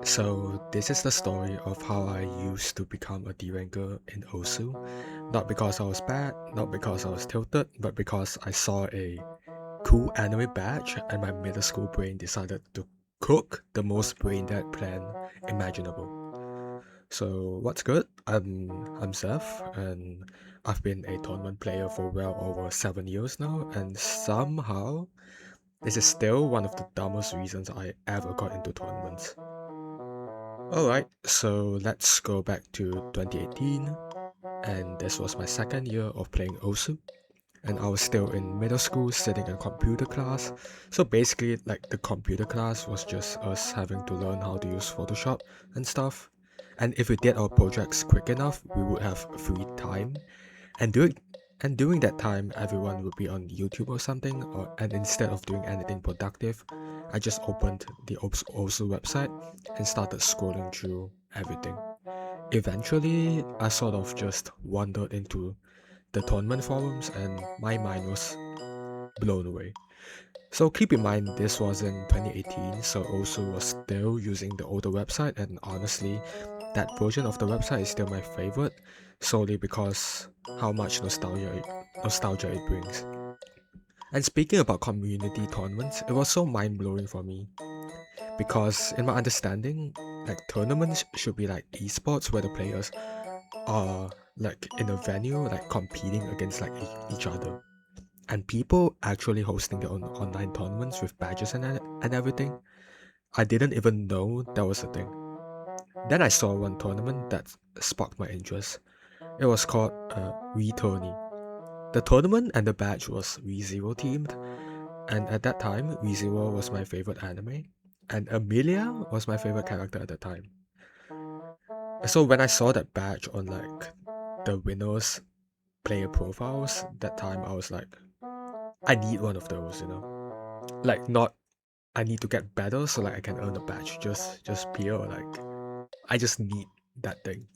So this is the story of how I used to become a Deranker in Osu. Not because I was bad, not because I was tilted, but because I saw a cool anime badge and my middle school brain decided to cook the most brain dead plan imaginable. So what's good? I'm Seth and I've been a tournament player for well over 7 years now, and somehow this is still one of the dumbest reasons I ever got into tournaments. Alright, so let's go back to 2018, and this was my second year of playing OSU, and I was still in middle school sitting in computer class. So basically, like the computer class was just us having to learn how to use Photoshop and stuff. And if we did our projects quick enough, we would have free time. And during that time, everyone would be on YouTube or something, and instead of doing anything productive, I just opened the OSU website and started scrolling through everything. Eventually, I sort of just wandered into the tournament forums and my mind was blown away. So keep in mind this was in 2018, so OSU was still using the older website, and honestly, that version of the website is still my favorite, solely because how much nostalgia it brings. And speaking about community tournaments, it was so mind-blowing for me because in my understanding, like tournaments should be like esports where the players are like in a venue like competing against like each other, and people actually hosting their own online tournaments with badges and everything. I didn't even know that was a thing. Then I saw one tournament that sparked my interest. It was called Re-Tourney. The tournament and the badge was ReZero themed, and at that time, ReZero was my favorite anime, and Amelia was my favorite character at the time. So when I saw that badge on like the winners' player profiles, that time I was like, I need one of those. Like not I need to get better so like I can earn a badge. Just pure like I just need that thing.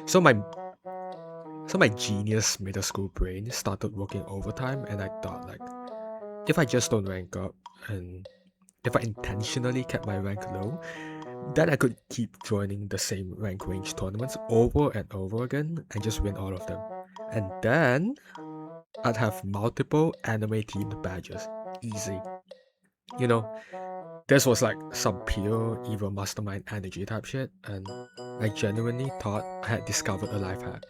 So my genius middle school brain started working overtime, and I thought like if I just don't rank up and if I intentionally kept my rank low, then I could keep joining the same rank range tournaments over and over again and just win all of them. And then I'd have multiple anime themed badges. Easy. You know, this was like some pure evil mastermind energy type shit, and I genuinely thought I had discovered a life hack.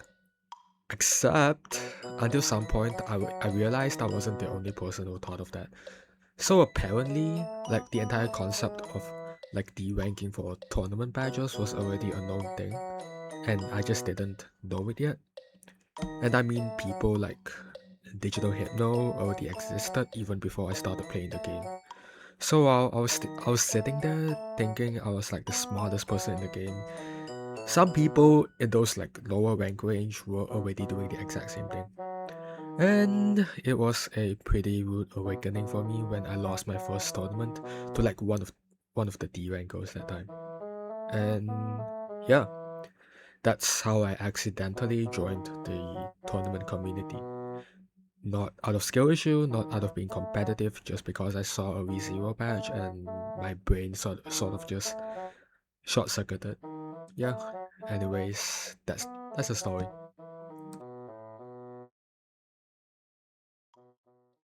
Except, until some point, I realized I wasn't the only person who thought of that. So apparently, like the entire concept of like de-ranking for tournament badges was already a known thing, and I just didn't know it yet. And I mean, people like Digital Hypno already existed even before I started playing the game. So I was sitting there thinking I was like the smartest person in the game. Some people in those like lower rank range were already doing the exact same thing. And it was a pretty rude awakening for me when I lost my first tournament to like one of the D rankers that time. And yeah, that's how I accidentally joined the tournament community. Not out of skill issue, not out of being competitive, just because I saw a ReZero badge and my brain sort of just short circuited. Yeah. Anyways, that's the story.